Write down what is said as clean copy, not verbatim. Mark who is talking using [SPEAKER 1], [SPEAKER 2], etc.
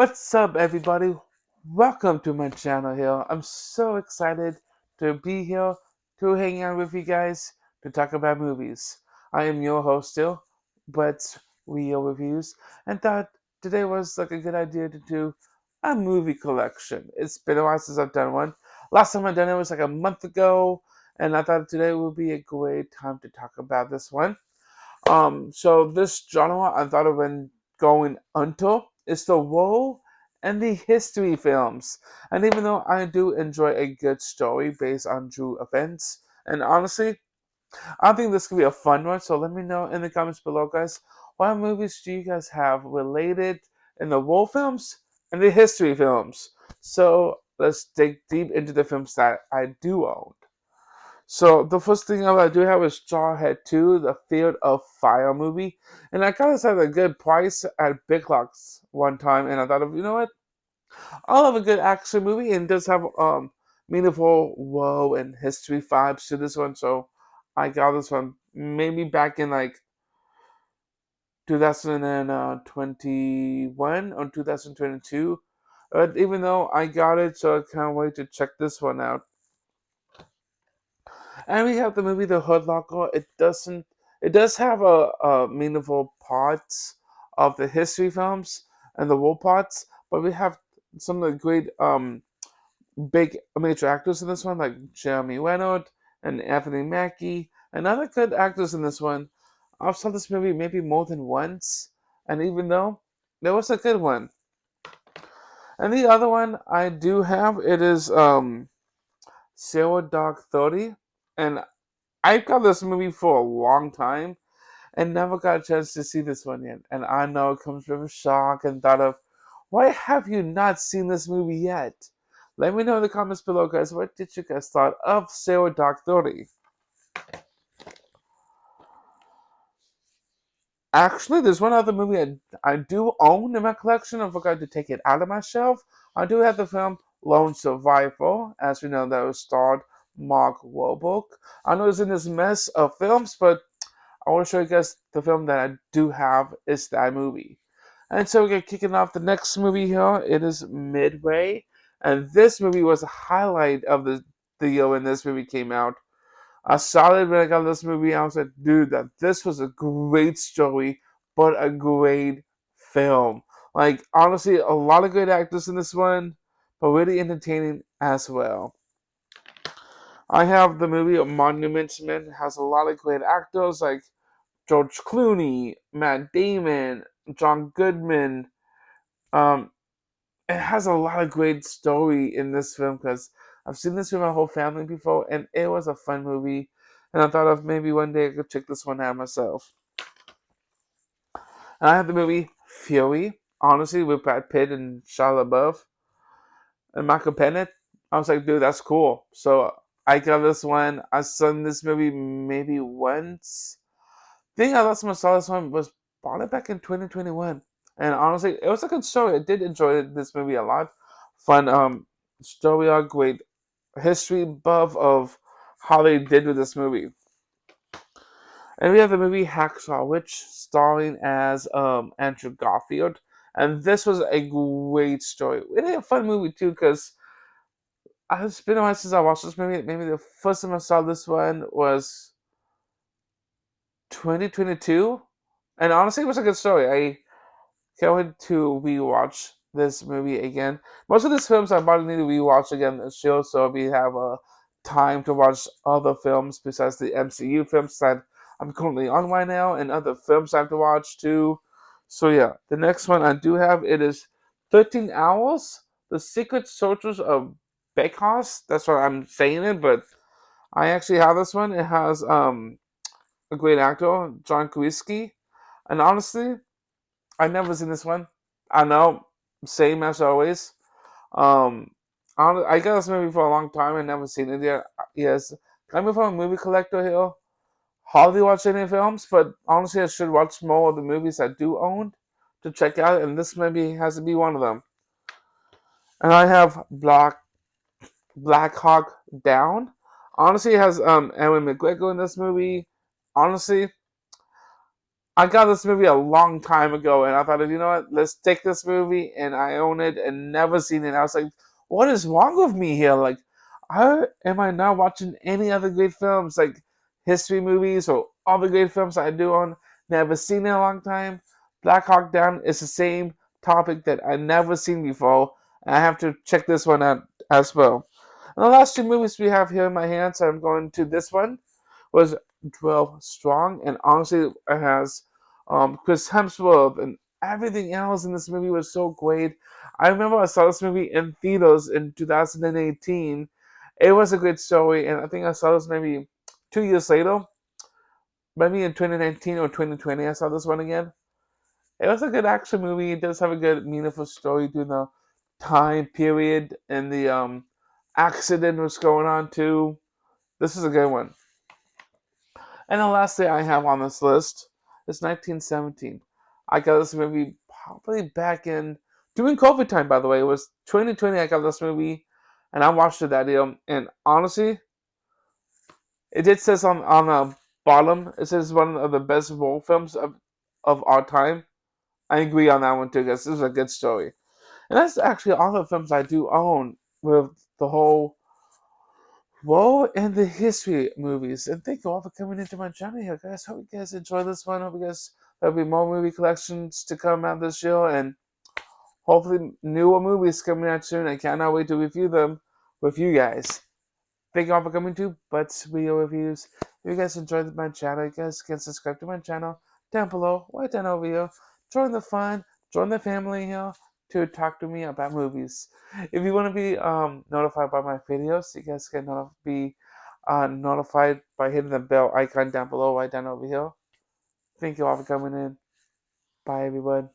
[SPEAKER 1] What's up, everybody? Welcome to my channel here. I'm so excited to be here to hang out with you guys to talk about movies. I am your host still, but Rio Reviews, and thought today was like a good idea to do a movie collection. It's been a while since I've done one. Last time I done it was like a month ago, and I thought today would be a great time to talk about this one. So this genre I thought of when going until is the role and the history films. And even though I do enjoy a good story based on true events, and honestly, I think this could be a fun one. So let me know in the comments below, guys. What movies do you guys have related in the role films and the history films? So let's dig deep into the films that I do own. So the first thing I do have is Jarhead 2, the Field of Fire movie. And I got this at a good price at Big Lots one time, and I thought of, you know what? I'll have a good action movie and it does have meaningful woe and history vibes to this one, so I got this one maybe back in like 2021 or 2022. But even though I got it, so I can't wait to check this one out. And we have the movie The Hood Locker. It does have a meaningful parts of the history films and the war parts, but we have some of the great big major actors in this one, like Jeremy Renner and Anthony Mackie, and other good actors in this one. I've saw this movie maybe more than once, and even though it was a good one. And the other one I do have it is Zero Dark 30, and I've got this movie for a long time and never got a chance to see this one yet. And I know it comes with a shock and thought of, why have you not seen this movie yet? Let me know in the comments below, guys. What did you guys thought of Zero Dark 30? Actually, there's one other movie I do own in my collection. I forgot to take it out of my shelf. I do have the film Lone Survivor. As we know, that was starred Mark Wahlberg. I know it's in this mess of films, but I want to show you guys the film that I do have is that movie. And so we're kicking off the next movie here. It is Midway. And this movie was a highlight of the year when this movie came out. I saw it when I got this movie. I was like, dude, that this was a great story, but a great film. Like, honestly, a lot of good actors in this one, but really entertaining as well. I have the movie Monuments Men. It has a lot of great actors like George Clooney, Matt Damon, John Goodman. Um, it has a lot of great story in this film because I've seen this with my whole family before, and it was a fun movie. And I thought of maybe one day I could check this one out myself. And I have the movie Fury, honestly, with Brad Pitt and Shia LaBeouf and Michael Bennett. I was like, dude, that's cool. So I got this one. I saw this movie maybe once. The thing I last time I saw this one was probably back in 2021. And honestly, it was a good story. I did enjoy this movie a lot. Fun story arc, great history buff of how they did with this movie. And we have the movie Hacksaw Witch, starring as Andrew Garfield. And this was a great story. Really a fun movie too, because it's been a while since I watched this movie. Maybe the first time I saw this one was 2022. And honestly, it was a good story. I can't wait to rewatch this movie again. Most of these films I probably need to rewatch again this show, so we have time to watch other films besides the MCU films that I'm currently on right now, and other films I have to watch too. So yeah, the next one I do have it is 13 Hours, The Secret Soldiers of Bekos. That's what I'm saying it, but I actually have this one. It has a great actor, John Krasinski, and honestly, I've never seen this one. I know, same as always. Um, I got this movie for a long time. I never seen it yet. Yes, I'm from a movie collector here. Hardly watch any films, but honestly, I should watch more of the movies I do own to check out, and this movie has to be one of them. And I have Black Hawk Down. Honestly, it has Ewan McGregor in this movie. Honestly, I got this movie a long time ago, and I thought, you know what? Let's take this movie, and I own it and never seen it. I was like, what is wrong with me here? Like, how am I not watching any other great films, like history movies or other great films I do own? Never seen in a long time. Black Hawk Down is the same topic that I never seen before. And I have to check this one out as well. And the last two movies we have here in my hands, I'm going to this one was 12 Strong, and honestly, it has Chris Hemsworth, and everything else in this movie was so great. I remember I saw this movie in theaters in 2018. It was a great story, and I think I saw this maybe 2 years later, maybe in 2019 or 2020. I saw this one again. It was a good action movie. It does have a good, meaningful story through the time period, and the accident was going on too. This is a good one. And the last thing I have on this list is 1917. I got this movie probably back in during COVID time. By the way, it was 2020. I got this movie, and I watched it that year. And honestly, it did says on the bottom. It says one of the best war films of our time. I agree on that one too, because this is a good story. And that's actually all the films I do own with the whole Woe and the history movies. And thank you all for coming into my channel here, guys. Hope you guys enjoy this one. Hope you guys there'll be more movie collections to come out this year, and hopefully newer movies coming out soon. I cannot wait to review them with you guys. Thank you all for coming to Butts Video Reviews. If you guys enjoyed my channel, you guys can subscribe to my channel down below, right down over here. Join the fun, join the family here to talk to me about movies. If you want to be notified by my videos, you guys can be notified by hitting the bell icon down below, right down over here. Thank you all for coming in. Bye, everyone.